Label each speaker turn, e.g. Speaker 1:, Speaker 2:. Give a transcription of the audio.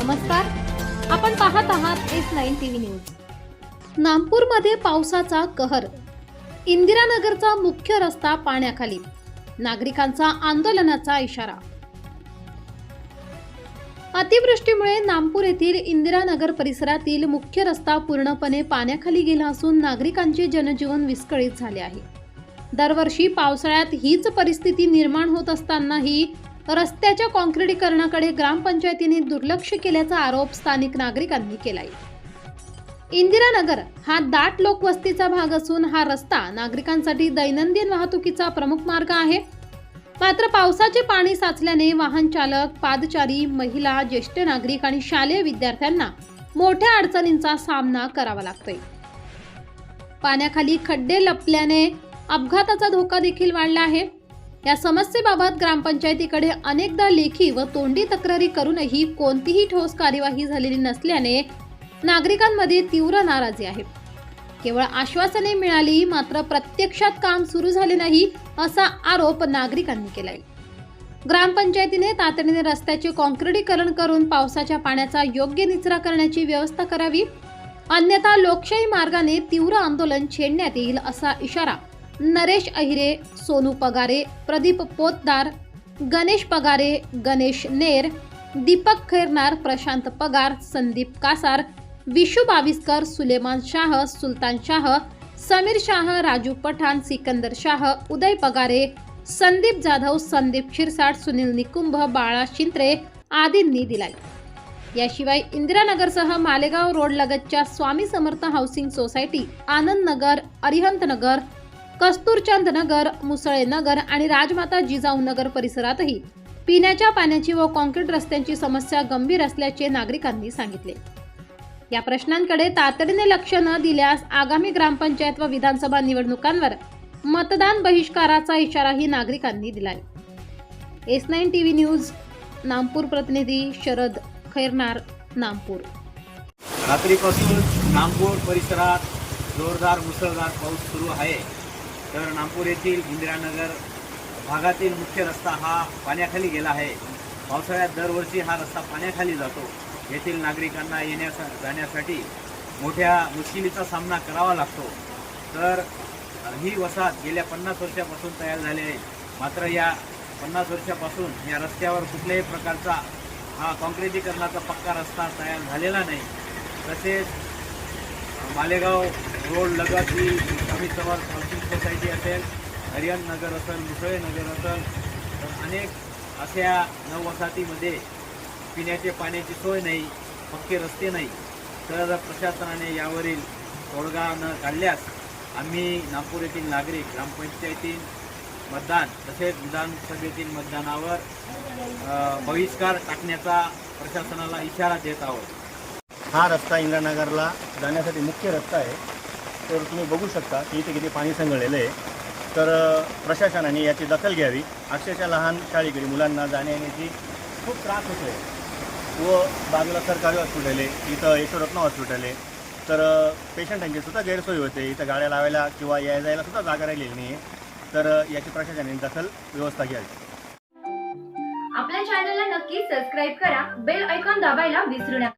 Speaker 1: नमस्कार, आपण पाहत आहात S9 टीव्ही न्यूज। नागपूरमध्ये पावसाचा कहर, इंदिरानगरचा मुख्य रस्ता पाण्याखाली, नागरिकांचा आंदोलनाचा इशारा। अतिवृष्टीमुळे नागपूर येथील इंदिरानगर परिसरातील मुख्य रस्ता पूर्णपणे पाण्याखाली गेला असून नागरिकांचे जनजीवन विस्कळीत झाले आहे। दरवर्षी पावसाळ्यात हीच परिस्थिती निर्माण होत असतानाही रस्त्याच्या काँक्रिटीकरणाकडे ग्रामपंचायतीने दुर्लक्ष केल्याचा आरोप स्थानिक नागरिकांनी केलाय। इंदिरानगर हा दाट लोकवस्तीचा भाग असून हा रस्ता नागरिकांसाठी दैनंदिन वाहतुकीचा प्रमुख मार्ग आहे। मात्र पावसाचे पाणी साचल्याने वाहन चालक, पादचारी, महिला, ज्येष्ठ नागरिक आणि शालेय विद्यार्थ्यांना मोठ्या अडचणींचा सामना करावा लागतोय। पाण्याखाली खड्डे लपल्याने अपघाताचा धोका देखील वाढला आहे। या समस्येबाबत ग्रामपंचायतीकडे अनेकदा लेखी व तोंडी तक्रारी करूनही कोणतीही ठोस कार्यवाही झालेली नसल्याने नागरिकांमध्ये तीव्र नाराजी आहे। केवळ आश्वासने मिळाली मात्र प्रत्यक्षात काम सुरू झाले नाही असा आरोप नागरिकांनी केलाय। ग्रामपंचायतीने तातडीने रस्त्याचे काँक्रिटीकरण करून पावसाच्या पाण्याचा योग्य निचरा करण्याची व्यवस्था करावी, अन्यथा लोकशाही मार्गाने तीव्र आंदोलन छेडण्यात येईल असा इशारा नरेश अहिरे, सोनू पगारे, प्रदीप पोतदार, गणेश पगारे, गणेश नेर, दीपक खैरनार, प्रशांत पगार, संदीप कासार, विशू बाविस्कर, सुलेमान शाह, सुलतान शाह, समीर शाह, राजू पठाण, सिकंदर शाह, उदय पगारे, संदीप जाधव, संदीप शिरसाट, सुनील निकुंभ, बाळा शिंत्रे आदींनी दिलाय। याशिवाय इंदिरानगरसह मालेगाव रोड लगतच्या स्वामी समर्थ हाऊसिंग सोसायटी, आनंद नगर, अरिहंत नगर, कस्तूरचंद नगर, मुसळे नगर आणि राजमाता जिजाऊ नगर परिसरातही पिण्याच्या पाण्याची व काँक्रीट रस्त्यांची समस्या गंभीर असल्याचे नागरिकांनी सांगितले। या प्रश्नांकडे तातडीने लक्ष न दिल्यास आगामी ग्रामपंचायत व विधानसभा निवडणुकांवर मतदान बहिष्काराचा इशाराही नागरिकांनी दिलाय। S9 टीव्ही न्यूज नागपूर प्रतिनिधी शरद खैरनार, नागपूर।
Speaker 2: रात्रीपासून नागपूर परिसरात जोरदार मुसळधार पाऊस सुरू आहे। तर नागपूर येथील इंदिरानगर भागातील मुख्य रस्ता हा पाण्याखाली गेला आहे। पावसाळ्यात दरवर्षी हा रस्ता पाण्याखाली जातो। येथील नागरिकांना जाण्यासाठी मोठ्या मुश्किलीचा सामना करावा लागतो। तर ही वसाहत गेल्या 50 वर्षापासून तयार झाली आहे। मात्र या 50 वर्षापासून या रस्त्यावर कुठल्याही प्रकारचा हा काँक्रिटीकरणाचा पक्का रस्ता तयार झालेला नाही। तसेच मालेगाव रोड लगत ही स्वामी समर्थ हाऊसिंग सोसायटी असेल, अरिहंत नगर असेल, मुसळे नगर असेल, तर अनेक अशा नववसाहतीमध्ये पिण्याचे पाण्याची सोय नाही, पक्के रस्ते नाही। तर प्रशासनाने यावरील तोडगा न काढल्यास आम्ही नागपूर येथील नागरिक ग्रामपंचायती मतदान तसेच विधानसभेतील मतदानावर बहिष्कार टाकण्याचा प्रशासनाला इशारा देत आहोत।
Speaker 3: हा रस्ता इंदिरानगरला जाण्यासाठी मुख्य रस्ता आहे। तर तुम्ही बघू शकता की इथे किती पाणी संगळलेलं आहे। तर प्रशासनाने याची दखल घ्यावी। अक्षरशः लहान शाळेकरी मुलांना जाण्या येण्याची खूप त्रास होतो आहे व बाजूला सरकारी हॉस्पिटल आहे, इथं यशोरत्न हॉस्पिटल आहे। तर पेशंटांची सुद्धा गैरसोय होते, इथं गाड्या लावायला किंवा जायला सुद्धा जागा राहिलेली नाही आहे। तर याची प्रशासनाने दखल व्यवस्था घ्यावी।
Speaker 4: आपल्या चॅनलला नक्की सबस्क्राइब करा, बेल आयकॉन दाबायला विसरू नका।